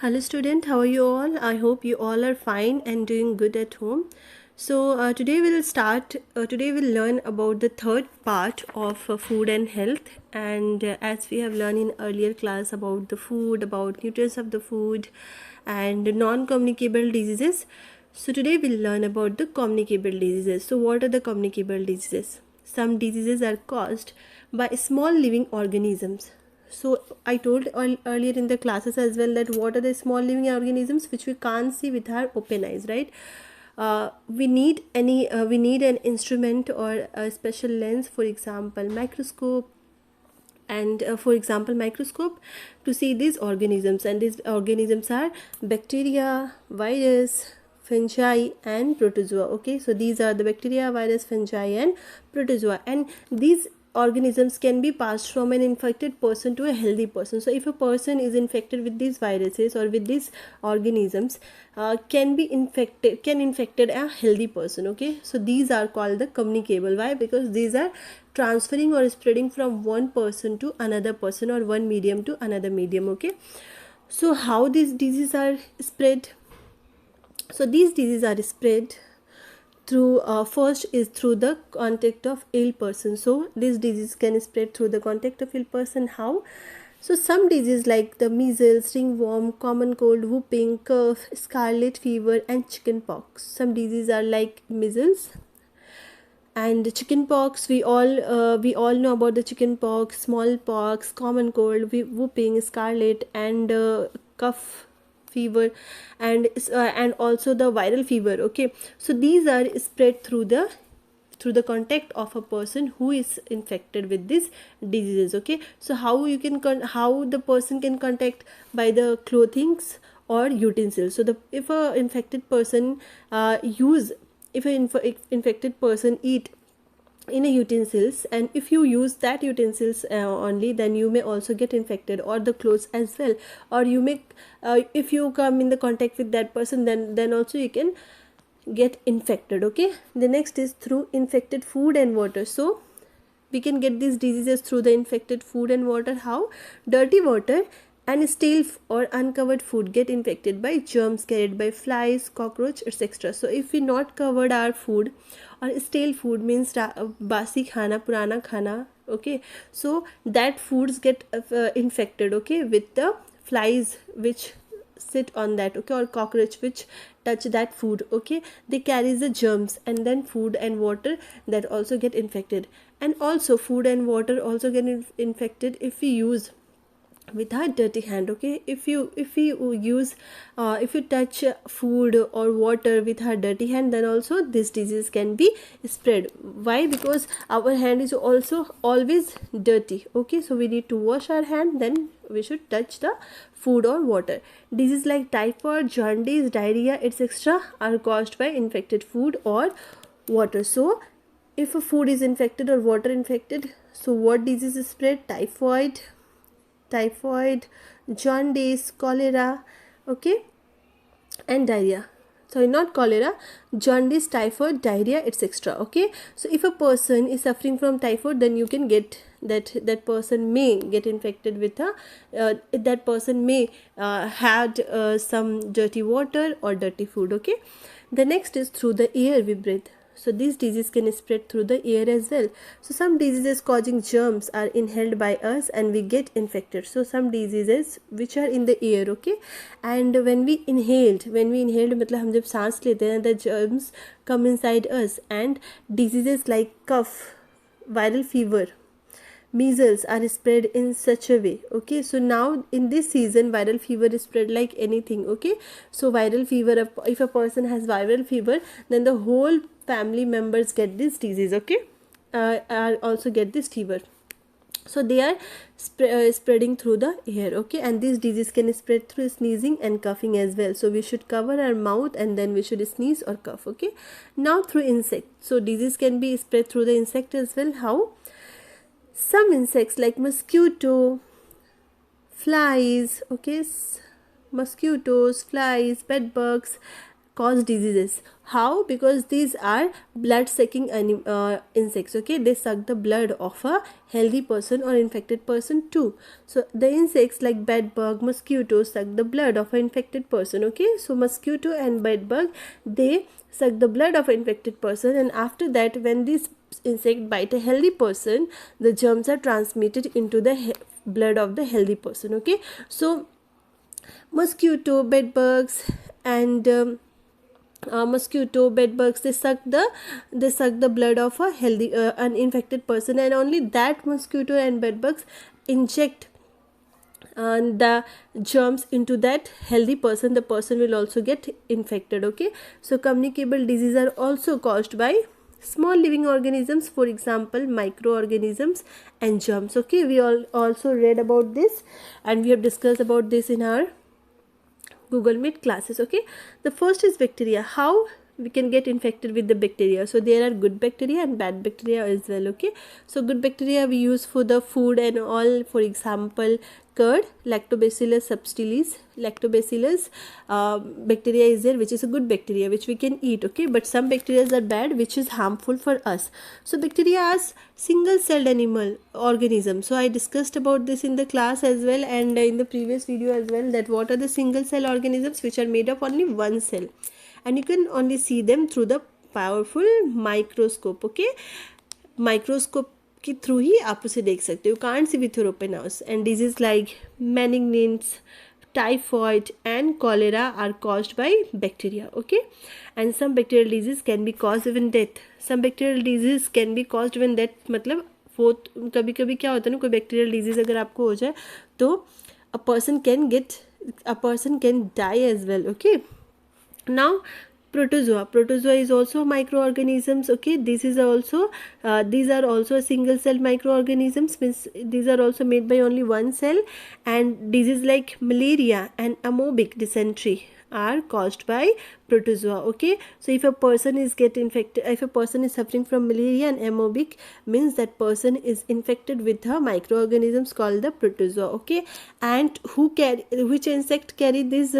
Hello student, how are you all? I hope you all are fine and doing good at home. Today today we'll learn about the third part of food and health, and as we have learned in earlier class about the food, about nutrients of the food and non-communicable diseases. So today we'll learn about the communicable diseases. So what are the communicable diseases? Some diseases are caused by small living organisms. So I told earlier in the classes as well that what are the small living organisms which we can't see with our open eyes, right? We need an instrument or a special lens, for example microscope, and for example microscope, to see these organisms, and these organisms are bacteria, virus, fungi and protozoa. Okay, so these are the bacteria, virus, fungi and protozoa, and these organisms can be passed from an infected person to a healthy person. So if a person is infected with these viruses or with these organisms, can infected a healthy person. Okay, so these are called the communicable. Why? Because these are transferring or spreading from one person to another person or one medium to another medium. Okay, so how these diseases are spread? So these diseases are spread through first is through the contact of ill person. So this disease can spread through the contact of ill person. How? So some diseases like the measles, ringworm, common cold, whooping cough, scarlet fever and chickenpox. Some diseases are like measles and chickenpox. We all know about the chickenpox, smallpox, common cold, whooping, scarlet and cough fever, and also the viral fever. Okay, so these are spread through the contact of a person who is infected with these diseases. Okay, so how the person can contact? By the clothings or utensils. So the if a infected person use if an infected person eat in a utensils, and if you use that utensils only, then you may also get infected, or the clothes as well, or you may if you come in the contact with that person, then also you can get infected. Okay, the next is through infected food and water. So we can get these diseases through the infected food and water. How? Dirty water and stale or uncovered food get infected by germs carried by flies, cockroach, etc. So if we not covered our food, or stale food means basi khana, purana khana. Okay, so that foods get infected, okay, with the flies which sit on that, okay, or cockroach which touch that food. Okay, they carry the germs, and then food and water that also get infected. And also food and water also get infected if we use with our dirty hand. Okay, if you touch food or water with our dirty hand, then also this disease can be spread. Why? Because our hand is also always dirty. Okay, so we need to wash our hand, then we should touch the food or water. Diseases like typhoid, jaundice, diarrhea, etc. are caused by infected food or water. So if a food is infected or water infected, so what disease is spread? Typhoid, jaundice, cholera, okay, and diarrhea. Sorry, not cholera, jaundice, typhoid, diarrhea, etc. Okay, so if a person is suffering from typhoid, then you can get that person may get infected with a that person may had some dirty water or dirty food. Okay, the next is through the air we breathe. So these diseases can spread through the air as well. So some diseases causing germs are inhaled by us and we get infected. So some diseases which are in the air, okay, and when we inhaled मतलब हम जब सांस लेते हैं, the germs come inside us, and diseases like cough, viral fever, measles are spread in such a way. Okay, so now in this season viral fever is spread like anything. Okay, so viral fever, if a person has viral fever, then the whole family members get this disease. Okay, are also get this fever. So they are spreading through the air. Okay, and this disease can spread through sneezing and coughing as well. So we should cover our mouth and then we should sneeze or cough. Okay, now through insect. So disease can be spread through the insect as well. How? Some insects like mosquito, flies, okay, mosquitoes, flies, bed bugs, cause diseases. How? Because these are blood sucking insects. Okay, they suck the blood of a healthy person or infected person too. So the insects like bed bug, mosquito suck the blood of an infected person. Okay, so mosquito and bed bug, they suck the blood of an infected person, and after that, when this insect bite a healthy person, the germs are transmitted into the blood of the healthy person. Okay, so mosquito, bed bugs, and mosquito, bed bugs, they suck the blood of a healthy an infected person, and only that mosquito and bed bugs inject the germs into that healthy person. The person will also get infected. Okay, so communicable diseases are also caused by small living organisms, for example microorganisms and germs. Okay, we all also read about this and we have discussed about this in our Google Meet classes. Okay, the first is bacteria. How we can get infected with the bacteria? So there are good bacteria and bad bacteria as well. Okay, so good bacteria we use for the food and all, for example curd, lactobacillus subtilis. Lactobacillus bacteria is there, which is a good bacteria which we can eat. Okay, but some bacteria are bad, which is harmful for us. So bacteria are single celled animal organism. So I discussed about this in the class as well, and in the previous video as well, that what are the single cell organisms which are made of only one cell, and you can only see them through the powerful microscope. Okay, microscope के through ही आप उसे देख सकते हो. You can't see with your open eyes. And disease like meningitis, typhoid and cholera are caused by bacteria. Okay, and some bacterial disease can be caused even death. Some bacterial disease can be caused when death, मतलब वो कभी कभी क्या होता है ना, कोई bacterial disease अगर आपको हो जाए तो a person can die as well. Okay, now protozoa is also microorganisms. Okay, these are also single cell microorganisms, means these are also made by only one cell, and diseases like malaria and amoebic dysentery are caused by protozoa. Okay, so if a person is suffering from malaria and amoebic, means that person is infected with a microorganisms called the protozoa. Okay, and which insect carry these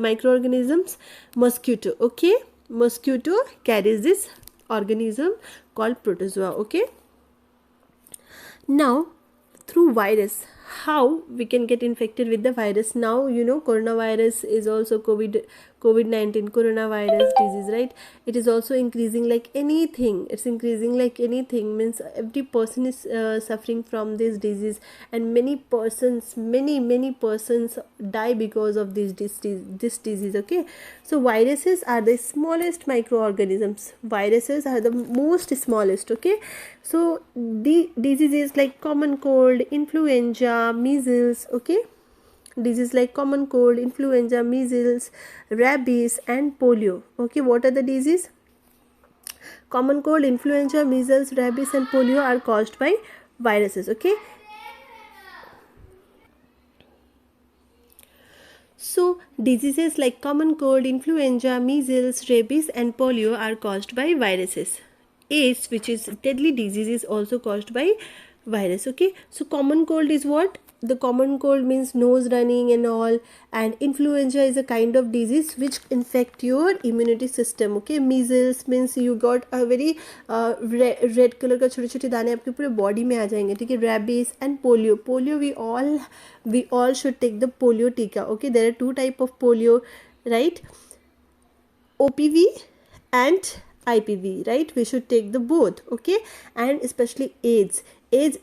microorganisms? Mosquito. Okay, mosquito carries this organism called protozoa. Okay, now through virus, how we can get infected with the virus? Now you know coronavirus is also COVID-19 coronavirus disease, right? It is also increasing like anything. It's increasing like anything, means every person is suffering from this disease, and many persons die because of this disease. Okay, so viruses are the smallest microorganisms. Viruses are the most smallest. Okay, so the diseases like common cold, influenza, measles. Okay, diseases like common cold, influenza, measles, rabies and polio. Okay, what are the disease? Common cold, influenza, measles, rabies and polio are caused by viruses. Okay, so diseases like common cold, influenza, measles, rabies and polio are caused by viruses. AIDS, which is deadly disease, is also caused by virus. Okay, so common cold is what? The common cold means nose running and all, and influenza is a kind of disease which infect your immunity system. Okay, measles means you got a very red color का छोटे छोटे दाने आपके पूरे body में आ जाएंगे. ठीक है, rabies and polio we all should take the polio टीका. Okay, there are two type of polio, right? OPV and IPV, right? We should take the both. Okay, and especially AIDS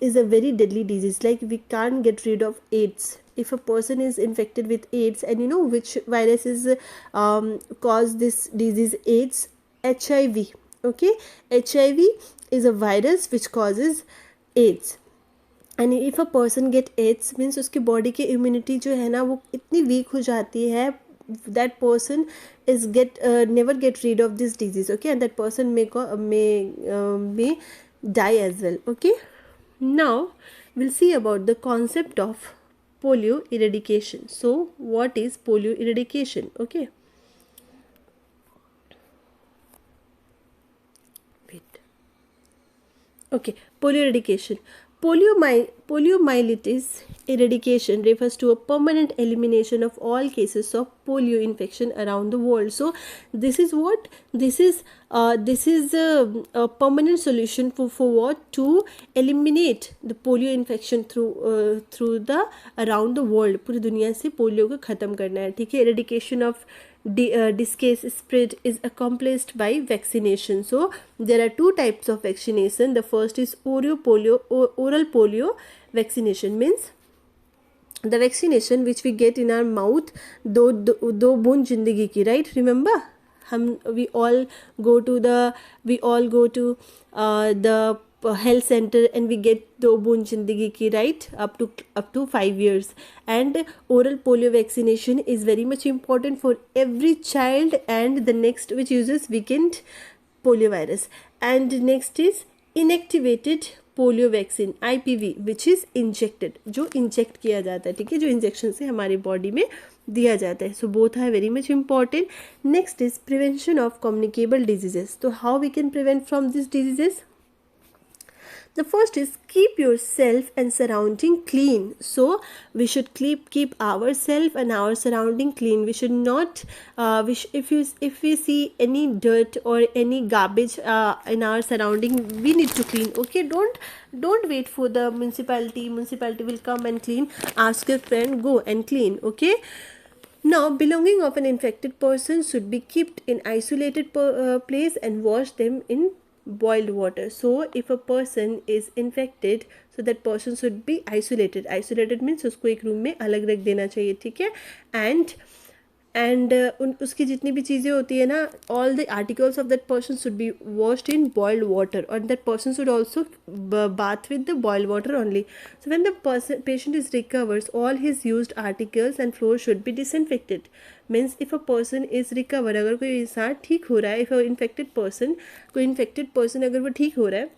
is a very deadly disease. Like we can't get rid of AIDS. If a person is infected with AIDS, and you know which virus is cause this disease? AIDS. HIV. Okay, HIV is a virus which causes AIDS. And if a person get ads, means उसकी body की immunity जो है ना वो इतनी week हो जाती है, that person is never get rid of this disease. Okay, and that person may die as well. Okay, now we'll see about the concept of polio eradication. So what is polio eradication? Okay, wait. Okay, polio eradication. Poliomyelitis eradication refers to a permanent elimination of all cases of polio infection around the world. So this is what this is a permanent solution for what, to eliminate the polio infection through the around the world. पूरी दुनिया से polio को ख़त्म करना है, ठीक है. Eradication of disease spread is accomplished by vaccination. So there are two types of vaccination. The first is oral polio vaccination, means the vaccination which we get in our mouth, दो बूंद जिंदगी की, right? Remember, we all go to the health center and we get दो बूंद जिंदगी की, right? up to 5 years. And oral polio vaccination is very much important for every child. And the next, which uses weakened polio virus. And next is inactivated polio vaccine IPV, which is injected, जो inject किया जाता है, ठीक है, जो injection से हमारी body में दिया जाता है. So both are very much important. Next is prevention of communicable diseases. तो how we can prevent from this diseases? The first is keep yourself and surrounding clean. So we should keep ourselves and our surrounding clean. We should not if we see any dirt or any garbage in our surrounding, we need to clean. Okay, don't wait for the municipality will come and clean. Ask your friend, go and clean. Okay. Now, belongings of an infected person should be kept in isolated place and wash them in boiled water. So if a person is infected, so that person should be isolated means उसको एक room में अलग रख देना चाहिए, ठीक है. and उसकी जितनी भी चीज़ें होती है ना, all the articles of that person should be washed in boiled water, or that person should also bath with the boiled water only. So when the patient is recovers, all his used articles and floor should be disinfected. Means if a person is recover, अगर कोई इंसान ठीक हो रहा है, if a कोई infected person अगर वो ठीक हो रहा है,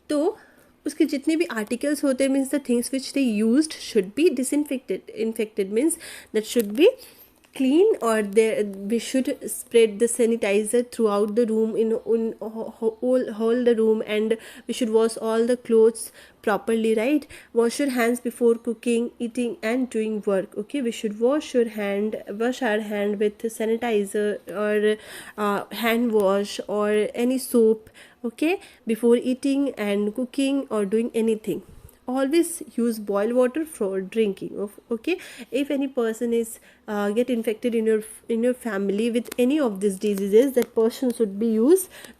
तो उसके जितने भी आर्टिकल्स होते हैं, means the things which they used should be disinfected. Infected means that should be clean, or we should spread the sanitizer throughout the room, in whole the room, and we should wash all the clothes properly, right? Wash your hands before cooking, eating and doing work. Okay, we should wash our hand with sanitizer or hand wash or any soap, okay, before eating and cooking or doing anything. Always use boiled water for drinking. Okay, if any person is get infected in your family with any of these diseases, that person should be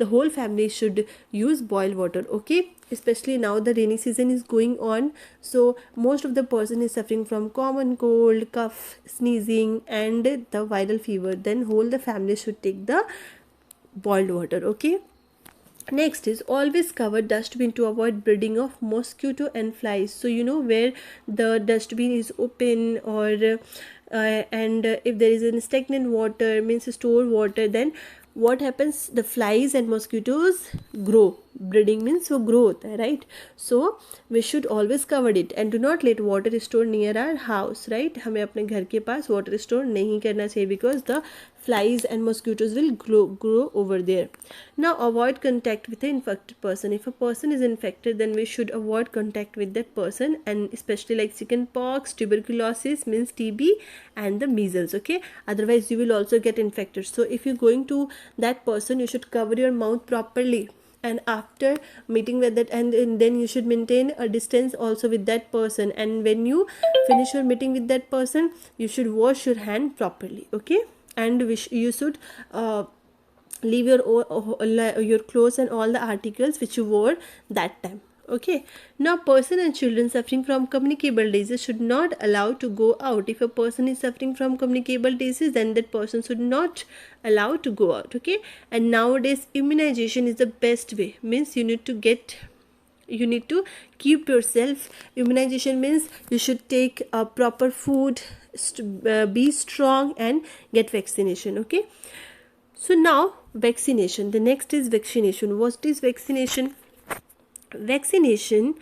the whole family should use boiled water. Okay, especially now the rainy season is going on, so most of the person is suffering from common cold, cough, sneezing and the viral fever. Then whole the family should take the boiled water. Okay. Next is always cover dustbin to avoid breeding of mosquito and flies. So you know, where the dustbin is open, or and if there is a stagnant water, means stored water, then what happens? The flies and mosquitoes grow. Breeding means वो grow होता है, right? So we should always cover it and do not let water store near our house, right? हमें अपने घर के पास water store नहीं करना चाहिए, because the flies and mosquitoes will grow over there. Now avoid contact with the infected person. If a person is infected, then we should avoid contact with that person, and especially like chicken pox, tuberculosis means TB and the measles. Okay, otherwise you will also get infected. So if you're going to that person, you should cover your mouth properly, and after meeting with that, and then you should maintain a distance also with that person, and when you finish your meeting with that person, you should wash your hand properly. Okay, and you should leave your clothes and all the articles which you wore that time. Okay, now person and children suffering from communicable disease should not allow to go out. If a person is suffering from communicable disease, then that person should not allow to go out. Okay, and nowadays immunization is the best way. Means you need to keep yourself. Immunization means you should take a proper food, be strong and get vaccination. Okay, so now vaccination. The next is vaccination. What is vaccination? Vaccination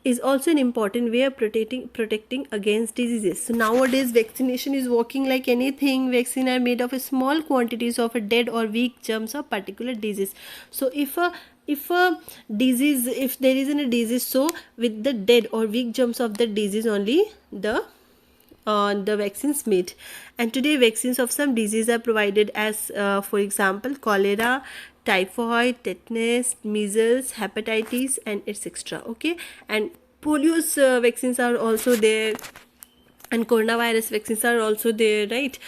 is also an important way of protecting against diseases. So nowadays vaccination is working like anything. Vaccines are made of small quantities of dead or weak germs of particular disease. So if a if a disease, if there isn't a disease, so with the dead or weak germs of the disease only the vaccines made. And today vaccines of some diseases are provided as for example cholera, typhoid, tetanus, measles, hepatitis, and etc. Okay, and polio's vaccines are also there, and coronavirus vaccines are also there, right?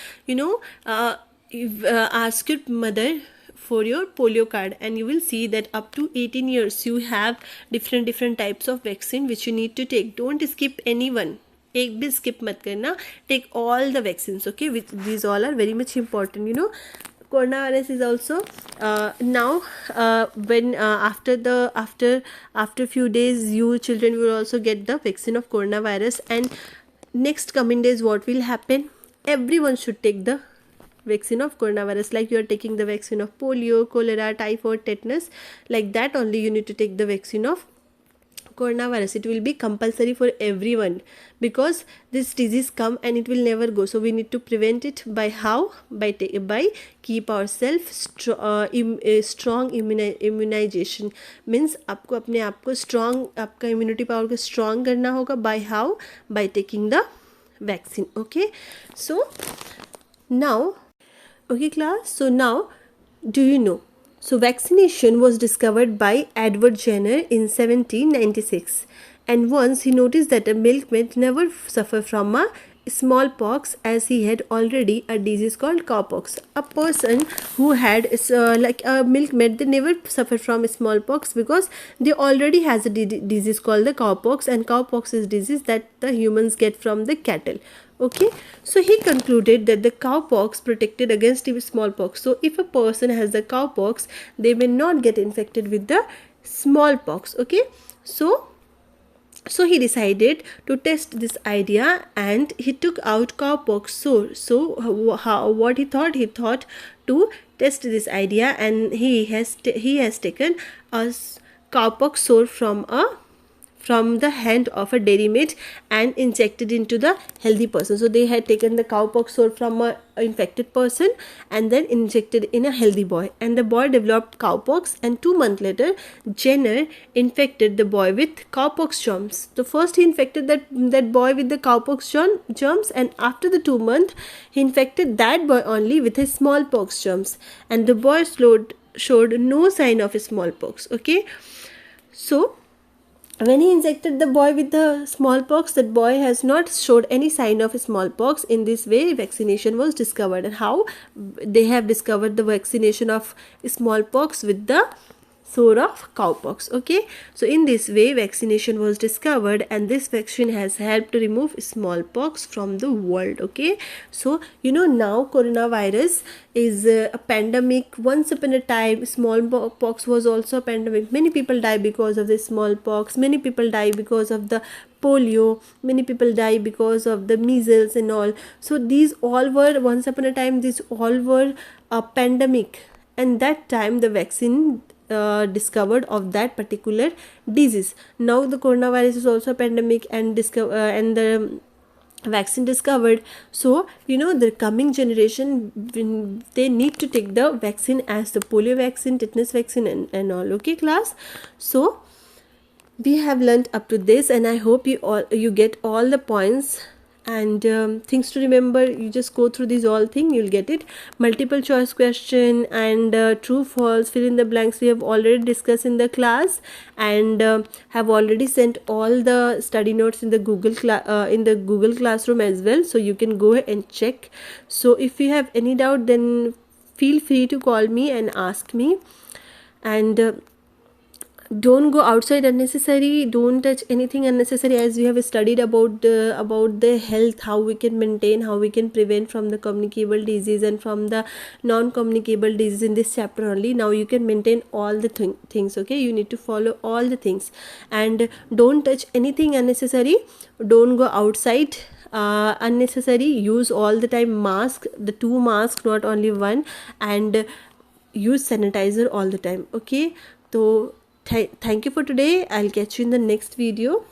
Ask your mother for your polio card, and you will see that up to 18 years you have different types of vaccine which you need to take. Don't skip anyone, एक भी skip मत करना, take all the vaccines, okay? With these all are very much important. Coronavirus is also now when after few days you children will also get the vaccine of coronavirus, and next coming days what will happen, everyone should take the vaccine of coronavirus, like you are taking the vaccine of polio, cholera, typhoid, tetanus, like that only you need to take the vaccine of coronavirus. It will be compulsory for everyone, because this disease come and it will never go, so we need to prevent it by how, by keep ourselves strong immunization, means आपको अपने आप को strong, आपका immunity power को strong करना होगा, by how, by taking the vaccine. Okay, so now, okay class, so now do you know, so vaccination was discovered by Edward Jenner in 1796, and once he noticed that a milkmaid never suffered from a smallpox, as he had already a disease called cowpox. A person who had like a milkmaid, they never suffer from smallpox because they already has a disease called the cowpox, and cowpox is disease that the humans get from the cattle. Okay, so he concluded that the cowpox protected against smallpox. So if a person has the cowpox, they may not get infected with the smallpox. Okay, so he decided to test this idea, and he took out cowpox sore. So what he thought to test this idea, and he has taken a cowpox sore from the hand of a dairy maid and injected into the healthy person. So they had taken the cowpox sore from a infected person and then injected in a healthy boy, and the boy developed cowpox, and 2 months later Jenner infected the boy with cowpox germs. So first he infected that boy with the cowpox germs, and after the 2 months he infected that boy only with his smallpox germs, and the boy showed no sign of smallpox. Okay, so when he injected the boy with the smallpox, that boy has not showed any sign of smallpox. In this way vaccination was discovered. And how they have discovered the vaccination of smallpox with the sore of cowpox? Okay, so in this way vaccination was discovered, and this vaccine has helped to remove smallpox from the world. Okay, so now coronavirus is a pandemic. Once upon a time smallpox was also a pandemic. Many people die because of the smallpox, many people die because of the polio, many people die because of the measles and all. So these all were, once upon a time, these all were a pandemic, and that time the vaccine discovered of that particular disease. Now the coronavirus is also a pandemic, and the vaccine discovered. So the coming generation, they need to take the vaccine as the polio vaccine, tetanus vaccine, and all. Okay class, so we have learned up to this, and I hope you get all the points and things to remember. You just go through these all thing, you'll get it. Multiple choice question and true false, fill in the blanks, we have already discussed in the class, and have already sent all the study notes in the Google Classroom as well, so you can go and check. So if you have any doubt, then feel free to call me and ask me. And don't go outside unnecessary, don't touch anything unnecessary, as we have studied about the health, how we can maintain, how we can prevent from the communicable disease and from the non-communicable disease in this chapter only. Now you can maintain all the things. Okay, you need to follow all the things, and don't touch anything unnecessary, don't go outside unnecessary, use all the time mask, the 2 masks, not only one, and use sanitizer all the time. Okay, so thank you for today. I'll catch you in the next video.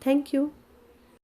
Thank you.